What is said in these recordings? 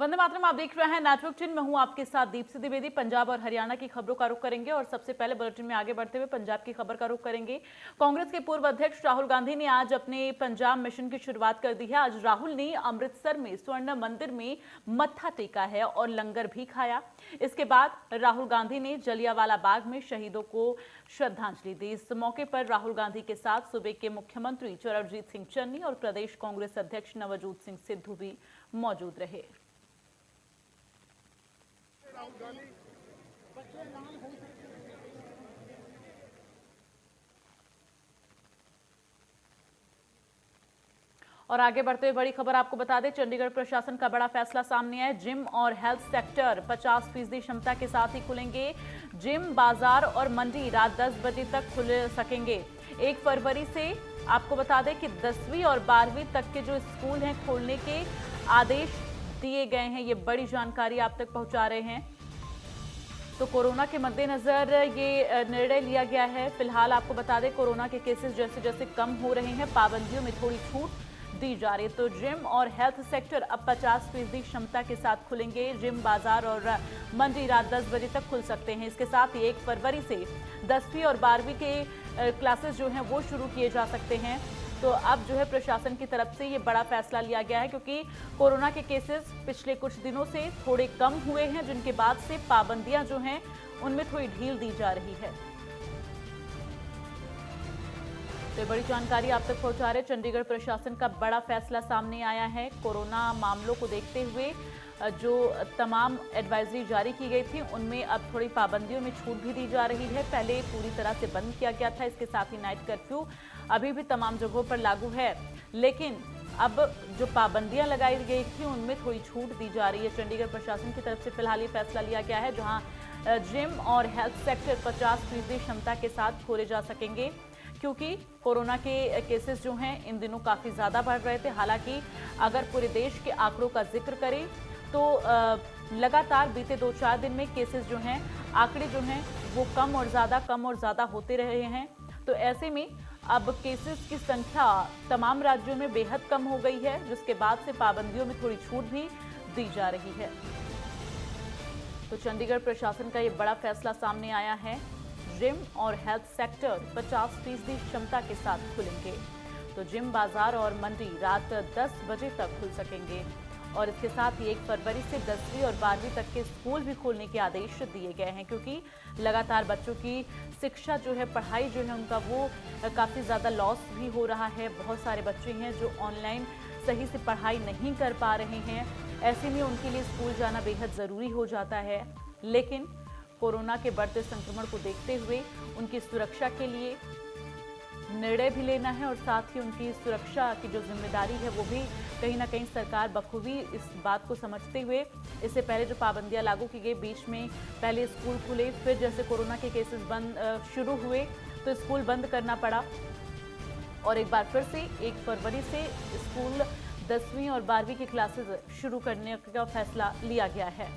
वंदे मातरम, आप देख रहे हैं नेटवर्क 10। मैं हूं आपके साथ दीप्ति द्विवेदी। पंजाब और हरियाणा की खबरों का रुख करेंगे और सबसे पहले बुलेटिन में आगे बढ़ते हुए पंजाब की खबर का रुख करेंगे। कांग्रेस के पूर्व अध्यक्ष राहुल गांधी ने आज अपने पंजाब मिशन की शुरुआत कर दी है। आज राहुल ने अमृतसर में स्वर्ण मंदिर में मत्था टेका है और लंगर भी खाया। इसके बाद राहुल गांधी ने जलियांवाला बाग में शहीदों को श्रद्धांजलि दी। इस मौके पर राहुल गांधी के साथ सूबे के मुख्यमंत्री चरणजीत सिंह चन्नी और प्रदेश कांग्रेस अध्यक्ष नवजोत सिंह सिद्धू भी मौजूद रहे। और आगे बढ़ते हुए बड़ी खबर आपको बता दें, चंडीगढ़ प्रशासन का बड़ा फैसला सामने है। जिम और हेल्थ सेक्टर 50% क्षमता के साथ ही खुलेंगे। जिम, बाजार और मंडी रात 10 बजे तक खुल सकेंगे। 1 फरवरी से आपको बता दें कि 10वीं और 12वीं तक के जो स्कूल हैं खोलने के आदेश दिए गए हैं। ये बड़ी जानकारी आप तक पहुंचा रहे हैं। तो कोरोना के मद्देनजर ये निर्णय लिया गया है। फिलहाल आपको बता दें, कोरोना के केसेस जैसे जैसे कम हो रहे हैं, पाबंदियों में थोड़ी छूट दी जा रही है। तो जिम और हेल्थ सेक्टर अब 50% क्षमता के साथ खुलेंगे। जिम, बाजार और मंडी रात 10 बजे तक खुल सकते हैं। इसके साथ ही 1 फरवरी से 10वीं और 12वीं के क्लासेस जो हैं वो शुरू किए जा सकते हैं। तो अब जो है प्रशासन की तरफ से ये बड़ा फैसला लिया गया है, क्योंकि कोरोना के केसेस पिछले कुछ दिनों से थोड़े कम हुए हैं, जिनके बाद से पाबंदियां जो हैं उनमें थोड़ी ढील दी जा रही है। तो बड़ी जानकारी आप तक पहुंचा रहे। चंडीगढ़ प्रशासन का बड़ा फैसला सामने आया है। कोरोना मामलों को देखते हुए जो तमाम एडवाइजरी जारी की गई थी, उनमें अब थोड़ी पाबंदियों में छूट भी दी जा रही है। पहले पूरी तरह से बंद किया गया था। इसके साथ ही नाइट कर्फ्यू अभी भी तमाम जगहों पर लागू है, लेकिन अब जो पाबंदियां लगाई गई थी उनमें थोड़ी छूट दी जा रही है। चंडीगढ़ प्रशासन की तरफ से फिलहाल ये फैसला लिया गया है, जहां जिम और हेल्थ सेक्टर 50% क्षमता के साथ खोले जा सकेंगे, क्योंकि कोरोना के केसेस जो हैं इन दिनों काफ़ी ज़्यादा बढ़ रहे थे। हालांकि अगर पूरे देश के आंकड़ों का जिक्र करें तो लगातार बीते 2-4 दिन में केसेस जो हैं, आंकड़े जो हैं वो कम और ज़्यादा होते रहे हैं। तो ऐसे में अब केसेस की संख्या तमाम राज्यों में बेहद कम हो गई है, जिसके बाद से पाबंदियों में थोड़ी छूट भी दी जा रही है। तो चंडीगढ़ प्रशासन का ये बड़ा फैसला सामने आया है। जिम और हेल्थ सेक्टर 50% क्षमता के साथ खुलेंगे। तो जिम, बाजार और मंडी रात 10 बजे तक खुल सकेंगे। और इसके साथ ही 1 फरवरी से 10वीं और 12वीं तक के स्कूल भी खोलने के आदेश दिए गए हैं, क्योंकि लगातार बच्चों की शिक्षा जो है, पढ़ाई जो है उनका, वो काफ़ी ज़्यादा लॉस भी हो रहा है। बहुत सारे बच्चे हैं जो ऑनलाइन सही से पढ़ाई नहीं कर पा रहे हैं। ऐसे में उनके लिए स्कूल जाना बेहद ज़रूरी हो जाता है, लेकिन कोरोना के बढ़ते संक्रमण को देखते हुए उनकी सुरक्षा के लिए निर्णय भी लेना है और साथ ही उनकी सुरक्षा की जो जिम्मेदारी है वो भी कहीं ना कहीं सरकार बखूबी इस बात को समझते हुए, इससे पहले जो पाबंदियां लागू की गई, बीच में पहले स्कूल खुले, फिर जैसे कोरोना के केसेस शुरू हुए तो स्कूल बंद करना पड़ा, और एक बार फिर से 1 फरवरी से स्कूल 10वीं और 12वीं की क्लासेस शुरू करने का फैसला लिया गया है।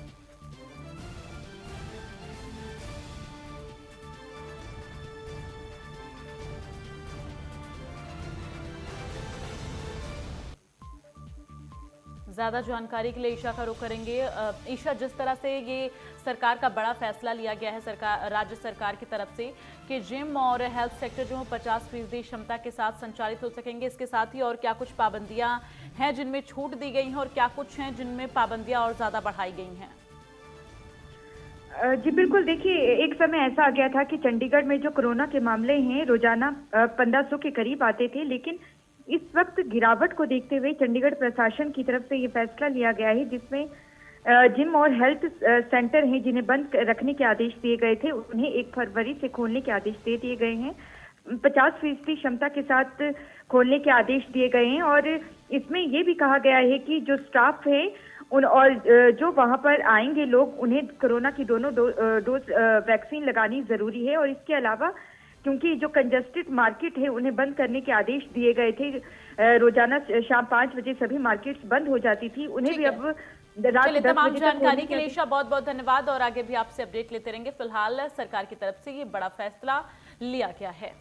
ज़्यादा जानकारी के लिए ईशा का रुख करेंगे। ईशा, जिस तरह से ये सरकार का बड़ा फैसला लिया गया है राज्य सरकार की तरफ से कि जिम और हेल्थ सेक्टर जो 50% क्षमता के साथ संचालित हो सकेंगे, इसके साथ ही और क्या कुछ पाबंदियां हैं जिनमें छूट दी गई हैं और क्या कुछ हैं जिनमें पाबंदियां और ज़्यादा बढ़ाई गई हैं? जी बिल्कुल, देखिए, एक समय ऐसा आ गया था कि चंडीगढ़ में जो कोरोना के मामले हैं रोजाना 1500 के करीब आते थे, लेकिन इस वक्त गिरावट को देखते हुए चंडीगढ़ प्रशासन की तरफ से ये फैसला लिया गया है, जिसमें जिम और हेल्थ सेंटर हैं जिन्हें बंद रखने के आदेश दिए गए थे, उन्हें 1 फरवरी से खोलने के आदेश दे दिए गए हैं। 50% क्षमता के साथ खोलने के आदेश दिए गए हैं और इसमें ये भी कहा गया है कि जो स्टाफ है उन और जो वहां पर आएंगे लोग, उन्हें कोरोना की दोनों डोज वैक्सीन लगानी जरूरी है। और इसके अलावा क्योंकि जो कंजस्टेड मार्केट है उन्हें बंद करने के आदेश दिए गए थे, रोजाना शाम 5 बजे सभी मार्केट्स बंद हो जाती थी, उन्हें भी अब रात 10 तमाम बजे जानकारी के लिए ईशा बहुत बहुत धन्यवाद, और आगे भी आपसे अपडेट लेते रहेंगे। फिलहाल सरकार की तरफ से ये बड़ा फैसला लिया गया है।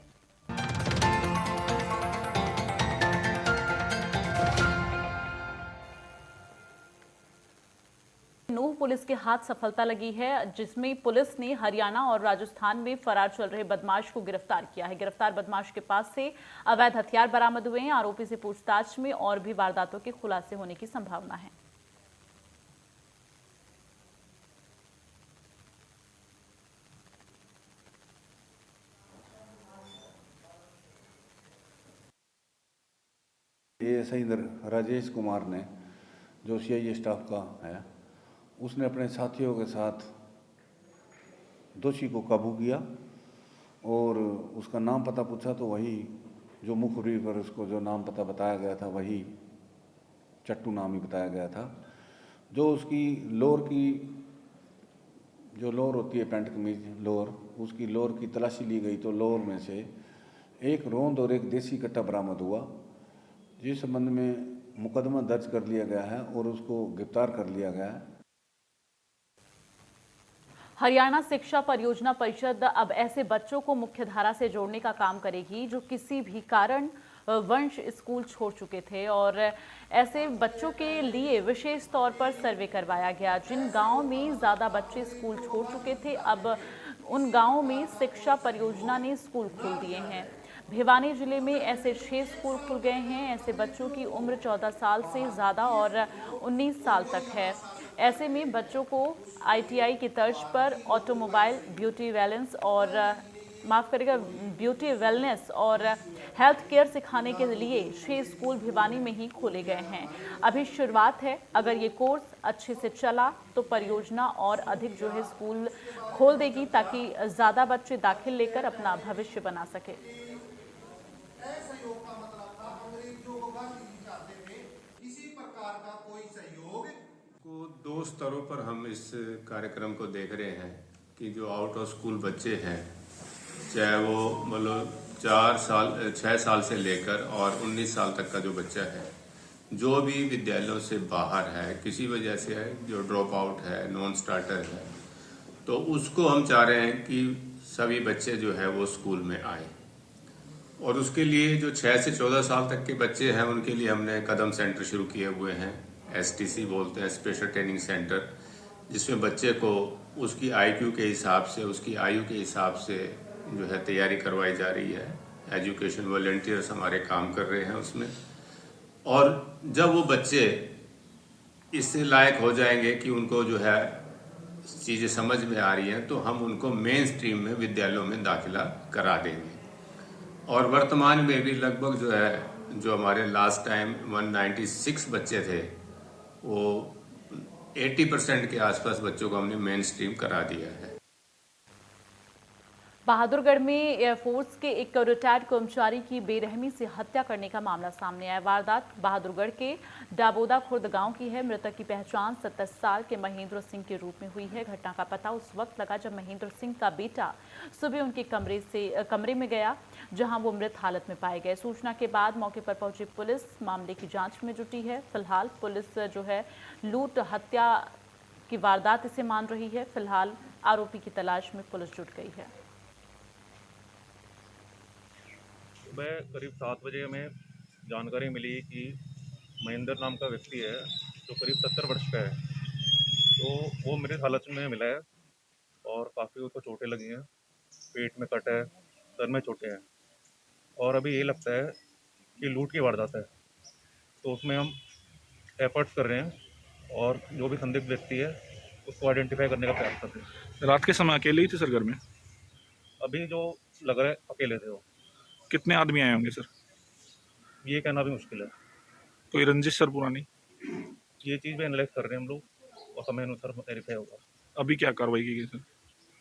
नूह पुलिस के हाथ सफलता लगी है, जिसमें पुलिस ने हरियाणा और राजस्थान में फरार चल रहे बदमाश को गिरफ्तार किया है। गिरफ्तार बदमाश के पास से अवैध हथियार बरामद हुए हैं। आरोपी से पूछताछ में और भी वारदातों के खुलासे होने की संभावना है। ये एसआई राजेश कुमार ने, जो सीआईए स्टाफ का है, उसने अपने साथियों के साथ दोषी को काबू किया और उसका नाम पता पूछा तो वही जो मुखबिर पर उसको जो नाम पता बताया गया था वही चट्टू नाम ही बताया गया था। जो उसकी जो लोअर होती है, पैंट कमीज लोअर, उसकी लोअर की तलाशी ली गई तो लोअर में से एक रोंद और एक देसी कट्टा बरामद हुआ, जिस संबंध में मुकदमा दर्ज कर लिया गया है और उसको गिरफ्तार कर लिया गया है। हरियाणा शिक्षा परियोजना परिषद अब ऐसे बच्चों को मुख्यधारा से जोड़ने का काम करेगी जो किसी भी कारण वंश स्कूल छोड़ चुके थे, और ऐसे बच्चों के लिए विशेष तौर पर सर्वे करवाया गया। जिन गांवों में ज्यादा बच्चे स्कूल छोड़ चुके थे, अब उन गांवों में शिक्षा परियोजना ने स्कूल खोल दिए हैं। भिवानी जिले में ऐसे 6 स्कूल खुल गए हैं। ऐसे बच्चों की उम्र 14 साल से ज़्यादा और 19 साल तक है। ऐसे में बच्चों को आईटीआई की तर्ज पर ऑटोमोबाइल, ब्यूटी वेलनेस और हेल्थ केयर सिखाने के लिए 6 स्कूल भिवानी में ही खोले गए हैं। अभी शुरुआत है। अगर ये कोर्स अच्छे से चला तो परियोजना और अधिक स्कूल खोल देगी, ताकि ज़्यादा बच्चे दाखिल लेकर अपना भविष्य बना सके। को 2 स्तरों पर हम इस कार्यक्रम को देख रहे हैं कि जो आउट ऑफ स्कूल बच्चे हैं, चाहे वो मतलब 6 साल से लेकर और 19 साल तक का जो बच्चा है, जो भी विद्यालयों से बाहर है, किसी वजह से है, जो ड्रॉप आउट है, नॉन स्टार्टर है, तो उसको हम चाह रहे हैं कि सभी बच्चे जो है वो स्कूल में आए। और उसके लिए जो 6 से 14 साल तक के बच्चे हैं, उनके लिए हमने कदम सेंटर शुरू किए हुए हैं। एसटीसी बोलते हैं, स्पेशल ट्रेनिंग सेंटर, जिसमें बच्चे को उसकी आईक्यू के हिसाब से, उसकी आयु के हिसाब से जो है तैयारी करवाई जा रही है। एजुकेशन वॉलंटियर्स हमारे काम कर रहे हैं उसमें। और जब वो बच्चे इससे लायक हो जाएंगे कि उनको जो है चीज़ें समझ में आ रही हैं, तो हम उनको मेन स्ट्रीम में विद्यालयों में दाखिला करा देंगे। और वर्तमान में भी लगभग जो हमारे लास्ट टाइम 196 बच्चे थे, वो 80% के आसपास बच्चों को हमने मेन स्ट्रीम करा दिया है। बहादुरगढ़ में एयरफोर्स के एक रिटायर्ड कर्मचारी की बेरहमी से हत्या करने का मामला सामने आया। वारदात बहादुरगढ़ के डाबोदा खुर्द गांव की है। मृतक की पहचान 27 साल के महेंद्र सिंह के रूप में हुई है। घटना का पता उस वक्त लगा जब महेंद्र सिंह का बेटा सुबह उनके कमरे में गया, जहां वो मृत हालत में पाए गए। सूचना के बाद मौके पर पहुंची पुलिस मामले की जाँच में जुटी है। फिलहाल पुलिस लूट हत्या की वारदात इसे मान रही है। फिलहाल आरोपी की तलाश में पुलिस जुट गई है। सुबह करीब 7 बजे हमें जानकारी मिली कि महेंद्र नाम का व्यक्ति है, जो करीब 70 वर्ष का है, तो वो मृत हालत में मिला है और काफ़ी उसको चोटें लगी हैं, पेट में कट है, सर में चोटें हैं, और अभी ये लगता है कि लूट की वारदात है। तो उसमें हम एफर्ट्स कर रहे हैं और जो भी संदिग्ध व्यक्ति है उसको आइडेंटिफाई करने का प्रयास कर रहे हैं। रात के समय अकेले ही थे सर घर में? अभी जो लग रहा है अकेले थे वो। कितने आदमी आए होंगे सर? ये कहना भी मुश्किल है। कोई रंजिश सर पुरानी? ये चीज़ भी एनालाइज कर रहे हैं हम लोग और समय अनुसार वेरीफाई होगा। अभी क्या कार्रवाई की गई सर?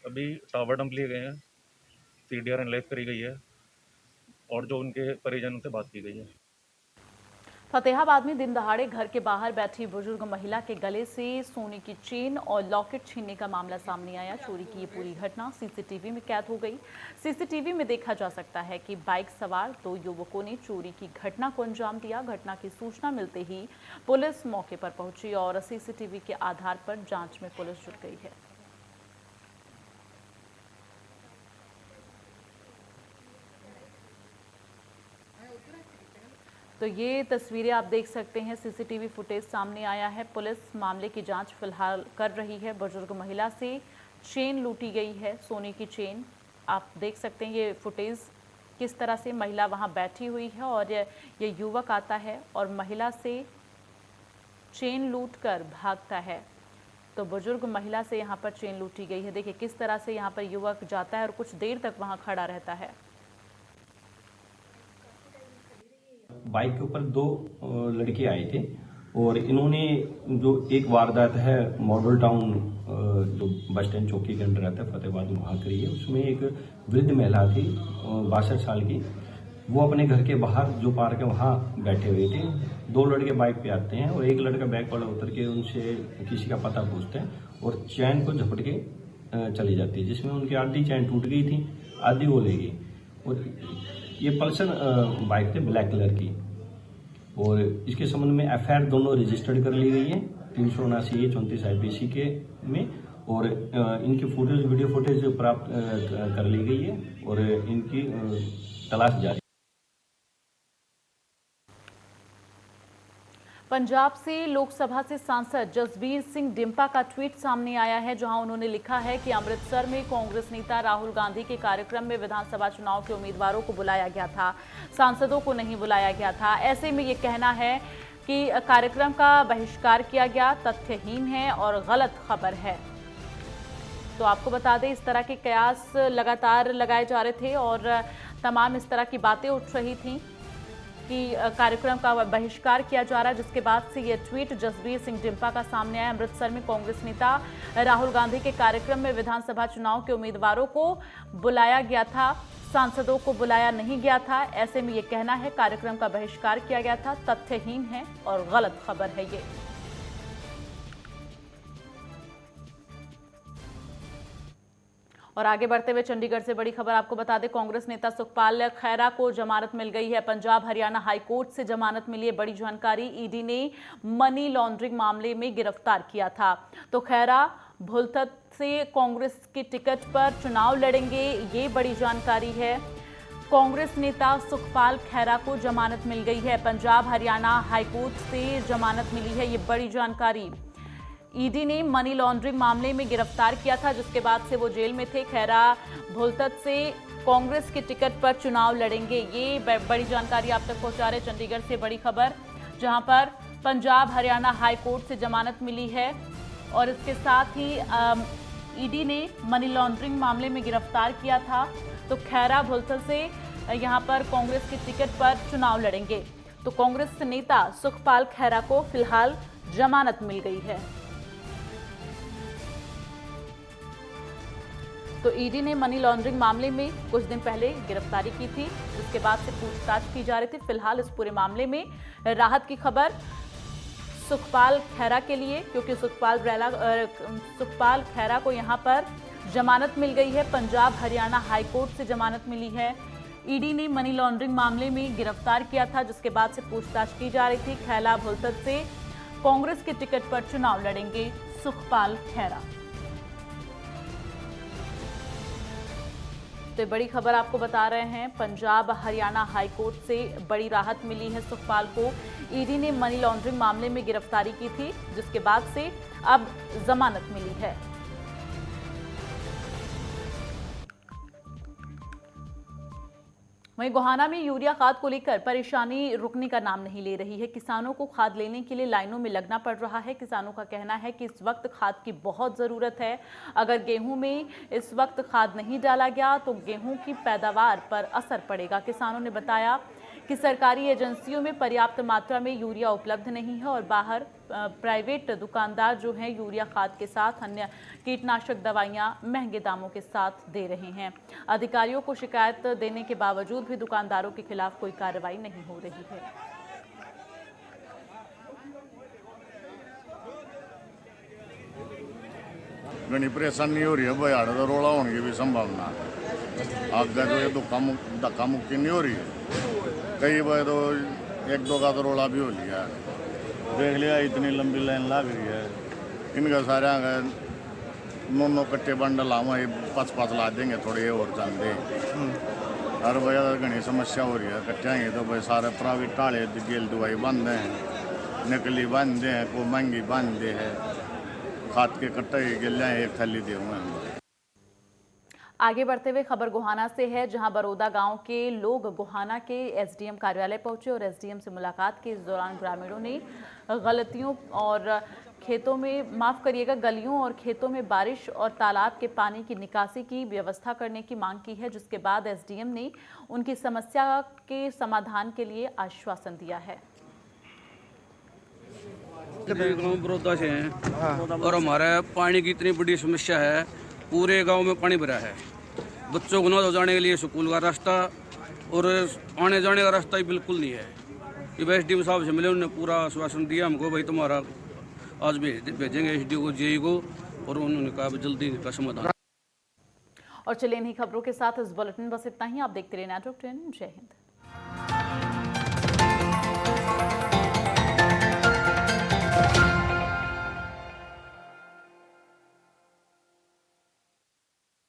अभी टावर डंप लिए गए हैं, सीडीआर एनालाइज करी गई है और जो उनके परिजन उनसे बात की गई है। फतेहाबाद में दिन दहाड़े घर के बाहर बैठी बुजुर्ग महिला के गले से सोने की चेन और लॉकेट छीनने का मामला सामने आया। चोरी की ये पूरी घटना सीसीटीवी में कैद हो गई। सीसीटीवी में देखा जा सकता है कि बाइक सवार 2 युवकों ने चोरी की घटना को अंजाम दिया। घटना की सूचना मिलते ही पुलिस मौके पर पहुंची और सीसीटीवी के आधार पर जांच में पुलिस जुट गई है। तो ये तस्वीरें आप देख सकते हैं, सीसीटीवी फुटेज सामने आया है। पुलिस मामले की जांच फिलहाल कर रही है। बुजुर्ग महिला से चेन लूटी गई है, सोने की चेन। आप देख सकते हैं ये फुटेज, किस तरह से महिला वहां बैठी हुई है और ये युवक आता है और महिला से चेन लूटकर भागता है। तो बुजुर्ग महिला से यहाँ पर चेन लूटी गई है। देखिए किस तरह से यहाँ पर युवक जाता है और कुछ देर तक वहाँ खड़ा रहता है। बाइक के ऊपर दो लड़के आए थे और इन्होंने जो एक वारदात है मॉडल टाउन जो बस स्टैंड चौकी के अंडर आता है फतेहाबाद वहाँ करी है, उसमें एक वृद्ध महिला थी 62 साल की। वो अपने घर के बाहर जो पार्क है वहाँ बैठे हुए थे। दो लड़के बाइक पे आते हैं और एक लड़का बैग वाला उतर के उनसे किसी का पता पूछते हैं और चैन को झपट के चली जाती है, जिसमें उनकी आधी चैन टूट गई थी, आधी वो ले गई। और ये पल्सर बाइक थे ब्लैक कलर की और इसके संबंध में एफआईआर दोनों रजिस्टर्ड कर ली गई है 379 34 IPC के में। और इनकी फुटेज वीडियो फुटेज प्राप्त कर ली गई है और इनकी तलाश जारी। पंजाब से लोकसभा से सांसद जसबीर सिंह डिम्पा का ट्वीट सामने आया है, जहां उन्होंने लिखा है कि अमृतसर में कांग्रेस नेता राहुल गांधी के कार्यक्रम में विधानसभा चुनाव के उम्मीदवारों को बुलाया गया था, सांसदों को नहीं बुलाया गया था। ऐसे में ये कहना है कि कार्यक्रम का बहिष्कार किया गया तथ्यहीन है और गलत खबर है। तो आपको बता दें, इस तरह के कयास लगातार लगाए जा रहे थे और तमाम इस तरह की बातें उठ रही थी कि कार्यक्रम का बहिष्कार किया जा रहा है, जिसके बाद से ये ट्वीट जसबीर सिंह डिम्पा का सामने आया। अमृतसर में कांग्रेस नेता राहुल गांधी के कार्यक्रम में विधानसभा चुनाव के उम्मीदवारों को बुलाया गया था, सांसदों को बुलाया नहीं गया था। ऐसे में ये कहना है कार्यक्रम का बहिष्कार किया गया था तथ्यहीन है और गलत खबर है ये। और आगे बढ़ते हुए चंडीगढ़ से बड़ी खबर आपको बता दें, कांग्रेस नेता सुखपाल खैरा को जमानत मिल गई है। पंजाब हरियाणा हाईकोर्ट से जमानत मिली है। बड़ी जानकारी, ईडी ने मनी लॉन्ड्रिंग मामले में गिरफ्तार किया था। तो खैरा भुलथत से कांग्रेस के टिकट पर चुनाव लड़ेंगे, ये बड़ी जानकारी है। कांग्रेस नेता सुखपाल खैरा को जमानत मिल गई है। पंजाब हरियाणा हाईकोर्ट से जमानत मिली है, ये बड़ी जानकारी। ईडी ने मनी लॉन्ड्रिंग मामले में गिरफ्तार किया था, जिसके बाद से वो जेल में थे। खैरा भुलथत से कांग्रेस के टिकट पर चुनाव लड़ेंगे, ये बड़ी जानकारी आप तक पहुंचा रहे चंडीगढ़ से बड़ी खबर, जहां पर पंजाब हरियाणा हाई कोर्ट से जमानत मिली है और इसके साथ ही ईडी ने मनी लॉन्ड्रिंग मामले में गिरफ्तार किया था। तो खैरा भुलथल से यहां पर कांग्रेस के टिकट पर चुनाव लड़ेंगे। तो कांग्रेस नेता सुखपाल खैरा को फिलहाल जमानत मिल गई है। तो ईडी ने मनी लॉन्ड्रिंग मामले में कुछ दिन पहले गिरफ्तारी की थी, जिसके बाद से पूछताछ की जा रही थी। फिलहाल इस पूरे मामले में राहत की खबर सुखपाल खैरा के लिए, क्योंकि सुखपाल खैरा को यहां पर जमानत मिल गई है। पंजाब हरियाणा हाईकोर्ट से जमानत मिली है। ईडी ने मनी लॉन्ड्रिंग मामले में गिरफ्तार किया था, जिसके बाद से पूछताछ की जा रही थी। खैरा भुलथत से कांग्रेस के टिकट पर चुनाव लड़ेंगे सुखपाल खैरा। तो बड़ी खबर आपको बता रहे हैं, पंजाब हरियाणा हाईकोर्ट से बड़ी राहत मिली है सुखपाल को। ईडी ने मनी लॉन्ड्रिंग मामले में गिरफ्तारी की थी, जिसके बाद से अब जमानत मिली है। वहीं गोहाना में यूरिया खाद को लेकर परेशानी रुकने का नाम नहीं ले रही है। किसानों को खाद लेने के लिए लाइनों में लगना पड़ रहा है। किसानों का कहना है कि इस वक्त खाद की बहुत ज़रूरत है। अगर गेहूं में इस वक्त खाद नहीं डाला गया तो गेहूं की पैदावार पर असर पड़ेगा। किसानों ने बताया कि सरकारी एजेंसियों में पर्याप्त मात्रा में यूरिया उपलब्ध नहीं है और बाहर प्राइवेट दुकानदार जो हैं यूरिया खाद के साथ अन्य कीटनाशक दवाइयां महंगे दामों के साथ दे रहे हैं। अधिकारियों को शिकायत देने के बावजूद भी दुकानदारों के खिलाफ कोई कार्रवाई नहीं हो रही है। घनी परेशानी हो रही है, बयाड़ का रोला होने की भी संभावना है। आगे तो ये धक्का मुक्की नहीं हो रही है, कई बार तो एक दो का तो रोला भी हो लिया है। देख लिया इतनी लंबी लाइन लग रही है, इनका सारे नौ कट्टे बंडल हम 5-5 ला देंगे, थोड़े और चल दे। हर वजह घनी समस्या हो रही है। कट्ठिया ही तो भाई सारे प्राइवेट टाले गेल दवाई बंद हैं, नकली बंद हैं, को महंगी बंद है, खाद के कट्टे गिले एक थैली दे हुए हैं। आगे बढ़ते हुए खबर गोहाना से है, जहां बरोदा गांव के लोग गोहाना के एसडीएम कार्यालय पहुंचे और एसडीएम से मुलाकात की। इस दौरान ग्रामीणों ने गलतियों और खेतों में गलियों और खेतों में बारिश और तालाब के पानी की निकासी की व्यवस्था करने की मांग की है, जिसके बाद एसडीएम ने उनकी समस्या के समाधान के लिए आश्वासन दिया है। गाँव बरोदा से हैं और हमारे पानी की इतनी बड़ी समस्या है, पूरे गांव में पानी भरा है। बच्चों को नहा जाने के लिए स्कूल का रास्ता और आने जाने का रास्ता ही बिल्कुल नहीं है। ये एसडीएम साहब से मिले, उन्होंने पूरा आश्वासन दिया हमको, भाई तुम्हारा आज भेजेंगे एसडीओ को, जेई को, और उन्होंने कहा जल्दी का समाधान। और चलिए इन्हीं खबरों के साथ इस बुलेटिन बस इतना ही। आप देखते रहिए नेटवर्क 10। जय हिंद।